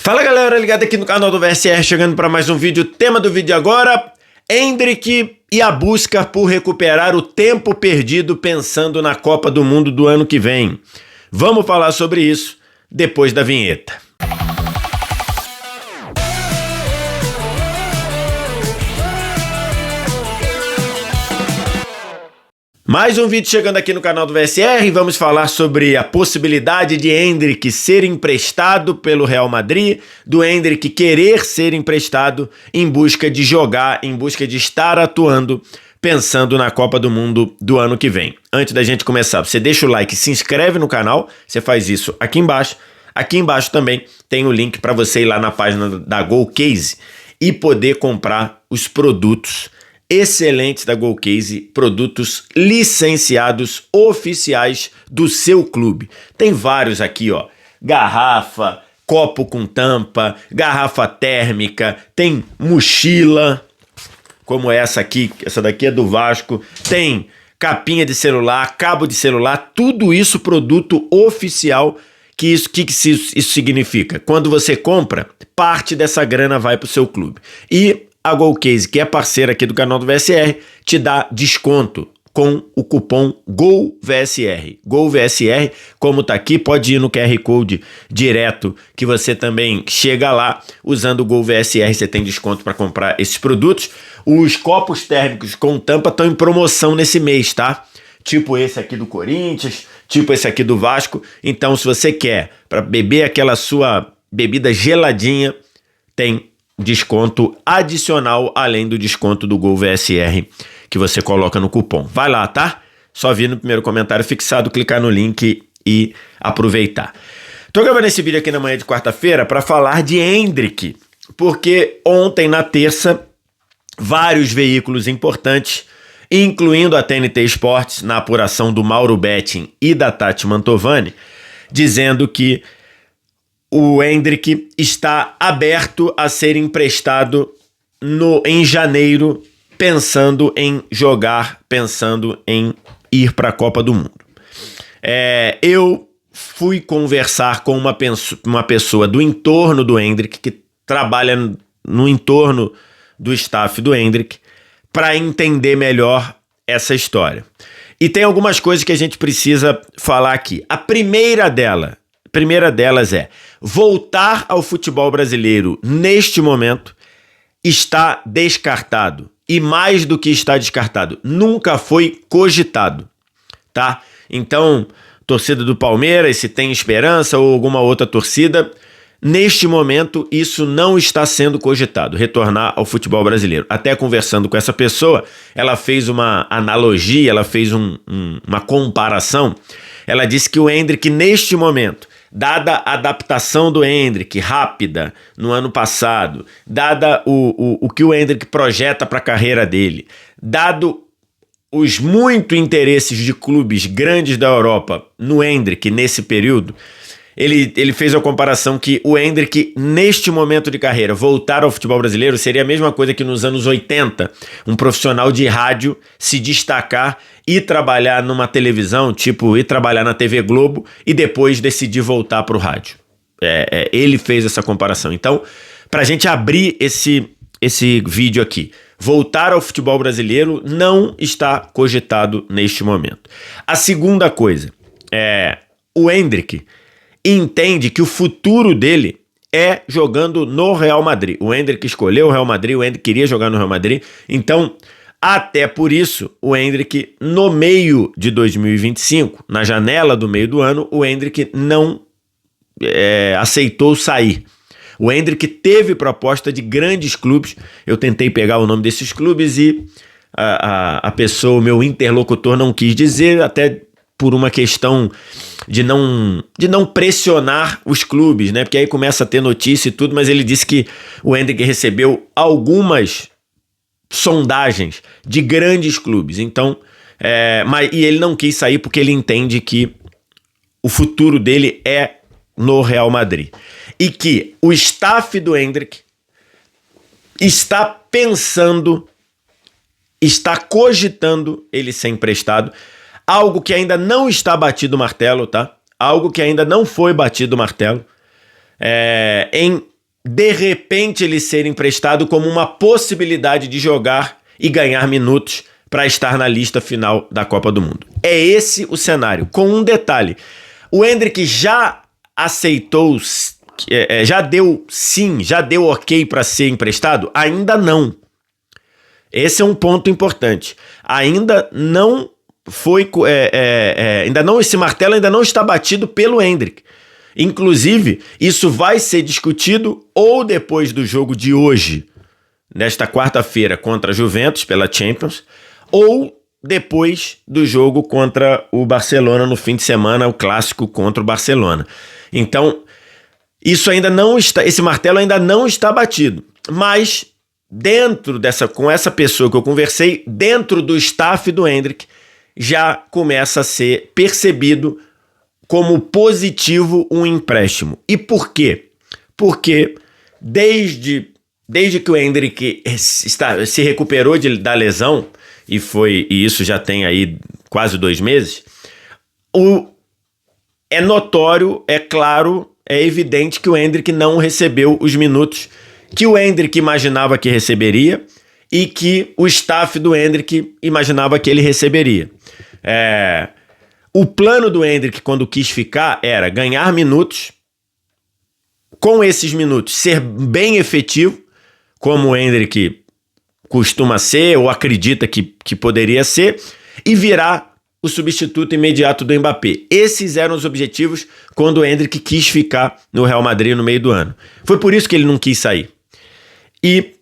Fala galera, ligado aqui no canal do VSR, chegando para mais um vídeo. Tema do vídeo agora, Endrick e a busca por recuperar o tempo perdido pensando na Copa do Mundo do ano que vem. Vamos falar sobre isso depois da vinheta. Mais um vídeo chegando aqui no canal do VSR e vamos falar sobre a possibilidade de Endrick ser emprestado pelo Real Madrid, do Endrick querer ser emprestado em busca de jogar, em busca de estar atuando, pensando na Copa do Mundo do ano que vem. Antes da gente começar, você deixa o like e se inscreve no canal, você faz isso aqui embaixo. Aqui embaixo também tem o link para você ir lá na página da GoCase e poder comprar os produtos excelentes da GoCase, produtos licenciados oficiais do seu clube. Tem vários aqui, ó, garrafa, copo com tampa, garrafa térmica, tem mochila, como essa aqui, essa daqui é do Vasco, tem capinha de celular, cabo de celular, tudo isso produto oficial. Que isso significa? Quando você compra, parte dessa grana vai para o seu clube. E a GoCase, que é parceira aqui do canal do VSR, te dá desconto com o cupom GOVSR. GOVSR, como tá aqui, pode ir no QR Code direto, que você também chega lá, usando o GOVSR, você tem desconto para comprar esses produtos. Os copos térmicos com tampa estão em promoção nesse mês, tá? Tipo esse aqui do Corinthians, tipo esse aqui do Vasco. Então, se você quer para beber aquela sua bebida geladinha, tem desconto adicional, além do desconto do GoVSR que você coloca no cupom. Vai lá, tá? Só vir no primeiro comentário fixado, clicar no link e aproveitar. Tô gravando esse vídeo aqui na manhã de quarta-feira para falar de Endrick, porque ontem, na terça, vários veículos importantes, incluindo a TNT Sports, na apuração do Mauro Betting e da Tati Mantovani, dizendo que o Endrick está aberto a ser emprestado em janeiro, pensando em jogar, pensando em ir para a Copa do Mundo. Eu fui conversar com uma pessoa do entorno do Endrick, que trabalha no entorno do staff do Endrick, para entender melhor essa história. E tem algumas coisas que a gente precisa falar aqui. A primeira delas é: voltar ao futebol brasileiro neste momento está descartado. E mais do que está descartado, nunca foi cogitado, tá? Então, torcida do Palmeiras, se tem esperança, ou alguma outra torcida, neste momento isso não está sendo cogitado, retornar ao futebol brasileiro. Até conversando com essa pessoa, ela fez uma analogia, ela fez uma comparação. Ela disse que o Endrick, neste momento, dada a adaptação do Endrick rápida no ano passado, dada o que o Endrick projeta para a carreira dele, dado os muitos interesses de clubes grandes da Europa no Endrick nesse período, ele fez a comparação que o Endrick, neste momento de carreira, voltar ao futebol brasileiro seria a mesma coisa que nos anos 80, um profissional de rádio se destacar e trabalhar numa televisão, tipo ir trabalhar na TV Globo e depois decidir voltar para o rádio. Ele fez essa comparação. Então, para a gente abrir esse vídeo aqui, voltar ao futebol brasileiro não está cogitado neste momento. A segunda coisa o Endrick entende que o futuro dele é jogando no Real Madrid. O Endrick escolheu o Real Madrid, o Endrick queria jogar no Real Madrid, então, até por isso, o Endrick, no meio de 2025, na janela do meio do ano, o Endrick não aceitou sair. O Endrick teve proposta de grandes clubes, eu tentei pegar o nome desses clubes e a pessoa, o meu interlocutor, não quis dizer, até por uma questão de não pressionar os clubes, né? Porque aí começa a ter notícia e tudo, mas ele disse que o Endrick recebeu algumas sondagens de grandes clubes. Então, e ele não quis sair porque ele entende que o futuro dele é no Real Madrid. E que o staff do Endrick está pensando, está cogitando ele ser emprestado. Algo que ainda não está batido o martelo, tá? Algo que ainda não foi batido o martelo. Em de repente ele ser emprestado como uma possibilidade de jogar e ganhar minutos para estar na lista final da Copa do Mundo. É esse o cenário, com um detalhe. O Endrick já aceitou, já deu sim, já deu ok para ser emprestado? Ainda não. Esse é um ponto importante. Ainda não foi, esse martelo ainda não está batido pelo Endrick. Inclusive, isso vai ser discutido ou depois do jogo de hoje, nesta quarta-feira, contra a Juventus pela Champions, ou depois do jogo contra o Barcelona no fim de semana, o clássico contra o Barcelona. Então, isso ainda não está, esse martelo ainda não está batido. Mas com essa pessoa que eu conversei, dentro do staff do Endrick, já começa a ser percebido como positivo um empréstimo. E por quê? Porque desde que o Endrick se recuperou da lesão, e isso já tem aí quase 2 meses, é notório, é claro, é evidente que o Endrick não recebeu os minutos que o Endrick imaginava que receberia e que o staff do Endrick imaginava que ele receberia. O plano do Endrick, quando quis ficar, era ganhar minutos, com esses minutos ser bem efetivo, como o Endrick costuma ser ou acredita que poderia ser, e virar o substituto imediato do Mbappé. Esses eram os objetivos quando o Endrick quis ficar no Real Madrid no meio do ano. Foi por isso que ele não quis sair. E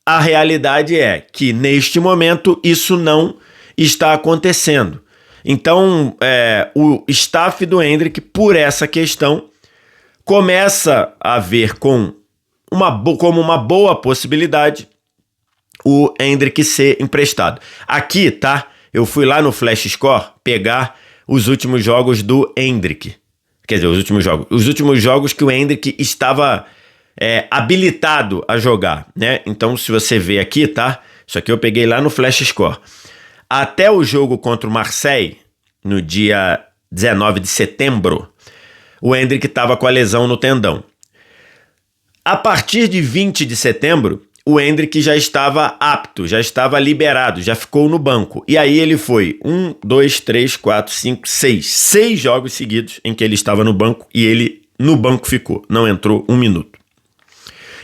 a realidade é que, neste momento, isso não está acontecendo. Então, o staff do Endrick, por essa questão, começa a ver como uma boa possibilidade o Endrick ser emprestado. Aqui, tá? Eu fui lá no Flash Score pegar os últimos jogos do Endrick. Quer dizer, os últimos jogos que o Endrick estava habilitado a jogar, né? Então, se você ver aqui, tá? Isso aqui eu peguei lá no Flash Score. Até o jogo contra o Marseille, no dia 19 de setembro, o Endrick estava com a lesão no tendão. A partir de 20 de setembro, o Endrick já estava apto, já estava liberado, já ficou no banco. E aí ele foi 6 jogos seguidos em que ele estava no banco e ele no banco ficou, não entrou 1 minuto.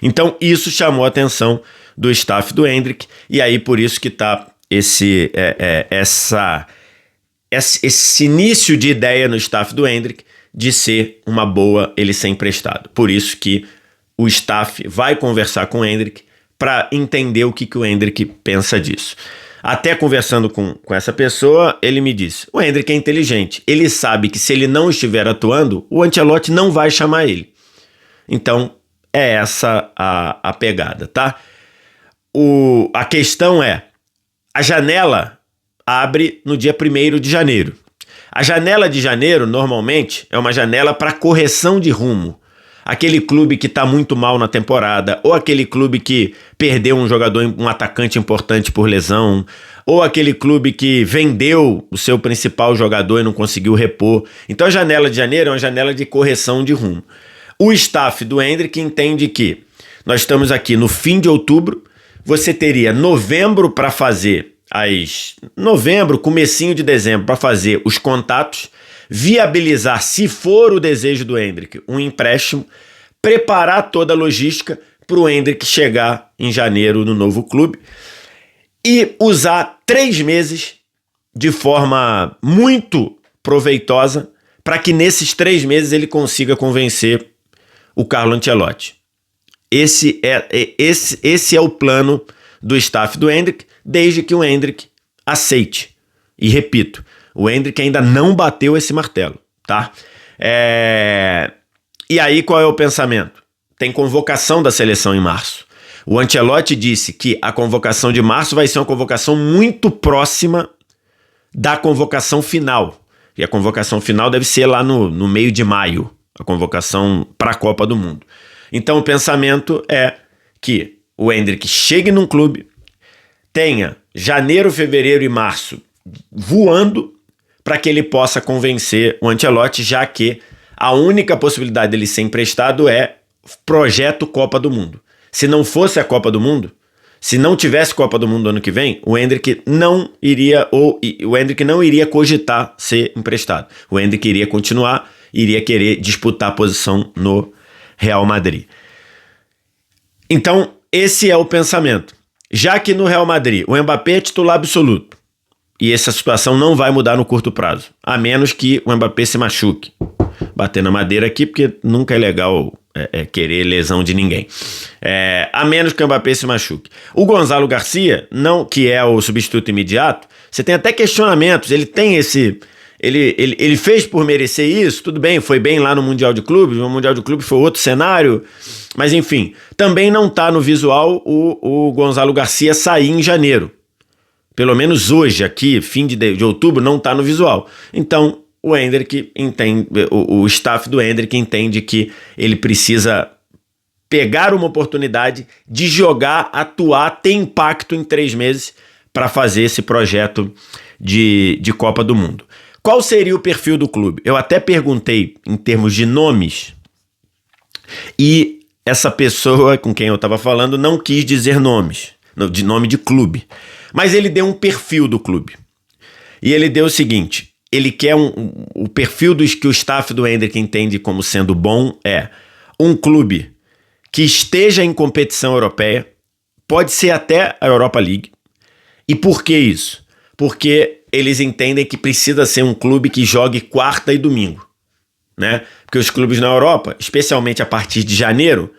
Então isso chamou a atenção do staff do Endrick e aí por isso que está esse início de ideia no staff do Endrick de ser uma boa ele ser emprestado. Por isso que o staff vai conversar com o Endrick para entender o que o Endrick pensa disso. Até conversando com essa pessoa, ele me disse, o Endrick é inteligente, ele sabe que se ele não estiver atuando, o Ancelotti não vai chamar ele. Então, é essa a pegada, tá? A questão é, a janela abre no dia 1º de janeiro. A janela de janeiro, normalmente, é uma janela para correção de rumo. Aquele clube que está muito mal na temporada, ou aquele clube que perdeu um atacante importante por lesão, ou aquele clube que vendeu o seu principal jogador e não conseguiu repor. Então a janela de janeiro é uma janela de correção de rumo. O staff do Endrick entende que nós estamos aqui no fim de outubro, você teria novembro para fazer comecinho de dezembro para fazer os contatos, viabilizar, se for o desejo do Endrick, um empréstimo, preparar toda a logística para o Endrick chegar em janeiro no novo clube e usar 3 meses de forma muito proveitosa para que nesses 3 meses ele consiga convencer o Carlo Ancelotti. Esse é o plano do staff do Endrick, desde que o Endrick aceite. E repito, o Endrick ainda não bateu esse martelo, tá? E aí qual é o pensamento? Tem convocação da seleção em março. O Ancelotti disse que a convocação de março vai ser uma convocação muito próxima da convocação final. E a convocação final deve ser lá no meio de maio, a convocação para a Copa do Mundo. Então o pensamento é que o Endrick chegue num clube, tenha janeiro, fevereiro e março voando para que ele possa convencer o Ancelotti, já que a única possibilidade dele ser emprestado é projeto Copa do Mundo. Se não fosse a Copa do Mundo, se não tivesse Copa do Mundo ano que vem, o Endrick não iria cogitar ser emprestado. O Endrick iria continuar, iria querer disputar a posição no Real Madrid. Então, esse é o pensamento. Já que no Real Madrid o Mbappé é titular absoluto, e essa situação não vai mudar no curto prazo, a menos que o Mbappé se machuque. Bater na madeira aqui, porque nunca é legal querer lesão de ninguém. A menos que o Mbappé se machuque. O Gonzalo Garcia, não, que é o substituto imediato, você tem até questionamentos. Ele tem esse... Ele fez por merecer isso, tudo bem, foi bem lá no Mundial de Clubes, o Mundial de Clubes foi outro cenário, mas enfim, também não está no visual o Gonzalo Garcia sair em janeiro. Pelo menos hoje, aqui, fim de outubro, não está no visual. Então, o Endrick entende, o staff do Endrick entende que ele precisa pegar uma oportunidade de jogar, atuar, ter impacto em 3 meses para fazer esse projeto de Copa do Mundo. Qual seria o perfil do clube? Eu até perguntei em termos de nomes e essa pessoa com quem eu estava falando não quis dizer nomes, de nome de clube, mas ele deu um perfil do clube. E ele deu o seguinte, ele quer o perfil que o staff do Endrick entende como sendo bom é um clube que esteja em competição europeia, pode ser até a Europa League. E por que isso? Porque eles entendem que precisa ser um clube que jogue quarta e domingo, né? Porque os clubes na Europa, especialmente a partir de janeiro,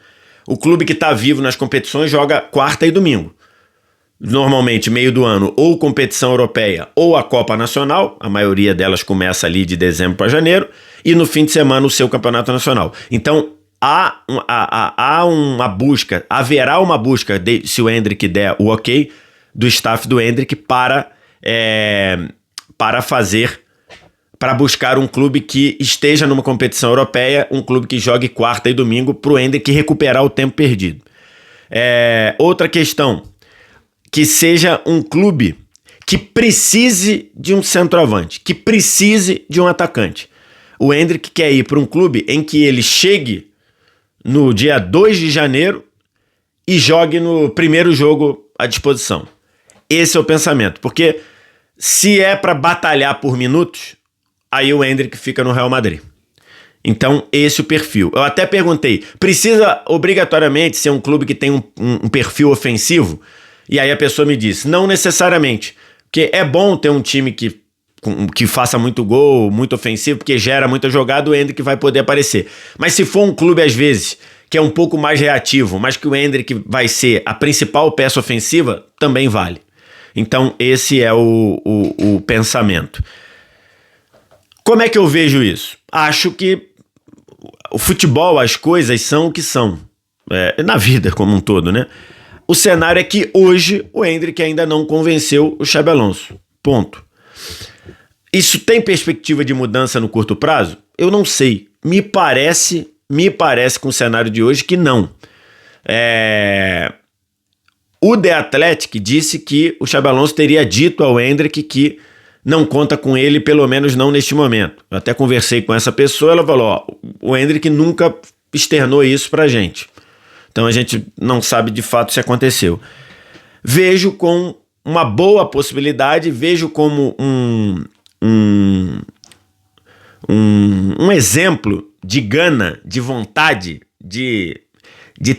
o clube que está vivo nas competições joga quarta e domingo. Normalmente, meio do ano, ou competição europeia ou a Copa Nacional, a maioria delas começa ali de dezembro para janeiro, e no fim de semana o seu campeonato nacional. Então, haverá uma busca, se o Endrick der o ok, do staff do Endrick para buscar um clube que esteja numa competição europeia, um clube que jogue quarta e domingo para o Endrick recuperar o tempo perdido. Outra questão, que seja um clube que precise de um centroavante, que precise de um atacante. O Endrick quer ir para um clube em que ele chegue no dia 2 de janeiro e jogue no primeiro jogo à disposição. Esse é o pensamento, porque se é para batalhar por minutos, aí o Endrick fica no Real Madrid. Então, esse é o perfil. Eu até perguntei, precisa obrigatoriamente ser um clube que tem um perfil ofensivo? E aí a pessoa me disse, não necessariamente, porque é bom ter um time que faça muito gol, muito ofensivo, porque gera muita jogada, o Endrick vai poder aparecer. Mas se for um clube, às vezes, que é um pouco mais reativo, mas que o Endrick vai ser a principal peça ofensiva, também vale. Então, esse é o pensamento. Como é que eu vejo isso? Acho que o futebol, as coisas são o que são. Na vida como um todo, né? O cenário é que hoje o Endrick ainda não convenceu o Xabi Alonso. Ponto. Isso tem perspectiva de mudança no curto prazo? Eu não sei. Me parece com o cenário de hoje que não. O The Athletic disse que o Xabi Alonso teria dito ao Endrick que não conta com ele, pelo menos não neste momento. Eu até conversei com essa pessoa, ela falou, o Endrick nunca externou isso pra gente. Então a gente não sabe de fato se aconteceu. Vejo com uma boa possibilidade, vejo como um exemplo de gana, de vontade, de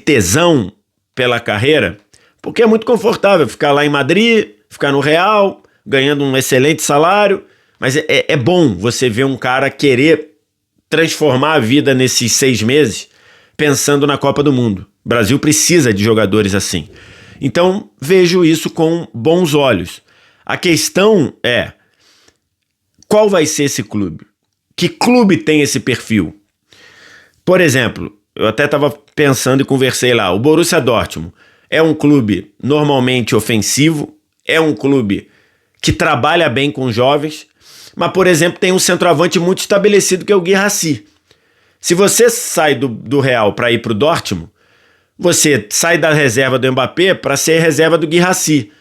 tesão pela carreira, porque é muito confortável ficar lá em Madrid, ficar no Real, ganhando um excelente salário, mas é bom você ver um cara querer transformar a vida nesses 6 meses pensando na Copa do Mundo. O Brasil precisa de jogadores assim. Então, vejo isso com bons olhos. A questão é, qual vai ser esse clube? Que clube tem esse perfil? Por exemplo, eu até estava pensando e conversei lá, o Borussia Dortmund é um clube normalmente ofensivo, é um clube que trabalha bem com jovens, mas, por exemplo, tem um centroavante muito estabelecido que é o Guirassy. Se você sai do Real para ir para o Dortmund, você sai da reserva do Mbappé para ser reserva do Guirassy.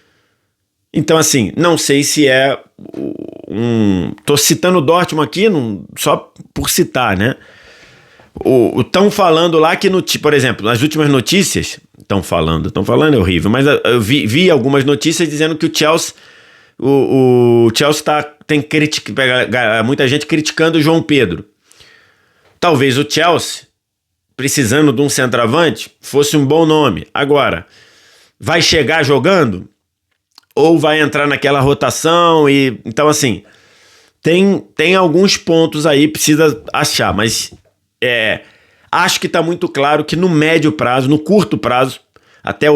Então, assim, não sei se é Tô citando o Dortmund aqui só por citar, né? Estão falando lá que, por exemplo, nas últimas notícias, estão falando é horrível, mas eu vi algumas notícias dizendo que o Chelsea, o Chelsea tem muita gente criticando o João Pedro. Talvez o Chelsea, precisando de um centroavante, fosse um bom nome. Agora, vai chegar jogando? Ou vai entrar naquela rotação? Então, assim, tem alguns pontos aí, precisa achar, mas acho que está muito claro que no médio prazo, no curto prazo, até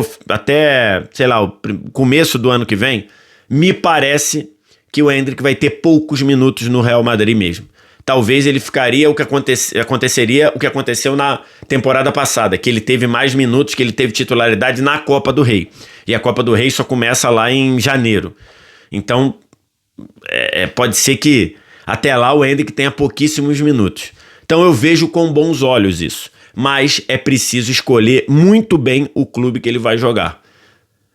sei lá, o começo do ano que vem, me parece que o Endrick vai ter poucos minutos no Real Madrid mesmo. Talvez ele ficaria aconteceria o que aconteceu na temporada passada, que ele teve mais minutos, que ele teve titularidade na Copa do Rei. E a Copa do Rei só começa lá em janeiro. Então, pode ser que até lá o Endrick tenha pouquíssimos minutos. Então eu vejo com bons olhos isso. Mas é preciso escolher muito bem o clube que ele vai jogar.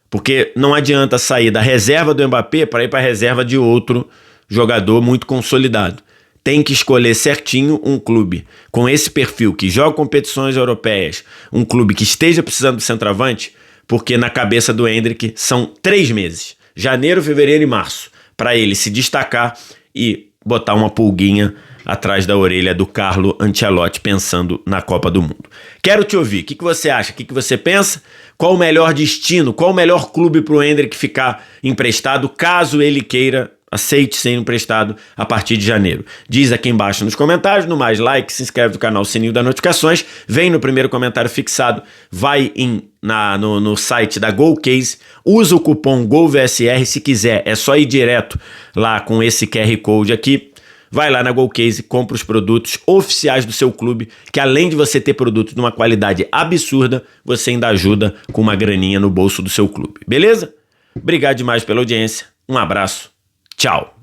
Porque não adianta sair da reserva do Mbappé para ir para a reserva de outro jogador muito consolidado. Tem que escolher certinho um clube com esse perfil, que joga competições europeias, um clube que esteja precisando de centroavante, porque na cabeça do Endrick são 3 meses, janeiro, fevereiro e março, para ele se destacar e botar uma pulguinha atrás da orelha do Carlo Ancelotti pensando na Copa do Mundo. Quero te ouvir, o que você acha, o que você pensa? Qual o melhor destino, qual o melhor clube para o Endrick ficar emprestado, caso ele queira, aceite ser emprestado a partir de janeiro? Diz aqui embaixo nos comentários, no mais like, se inscreve no canal, sininho das notificações, vem no primeiro comentário fixado, vai no site da GolCase, usa o cupom GOLVSR, se quiser é só ir direto lá com esse QR Code aqui, vai lá na GolCase, compra os produtos oficiais do seu clube, que além de você ter produtos de uma qualidade absurda, você ainda ajuda com uma graninha no bolso do seu clube, beleza? Obrigado demais pela audiência, um abraço. Tchau!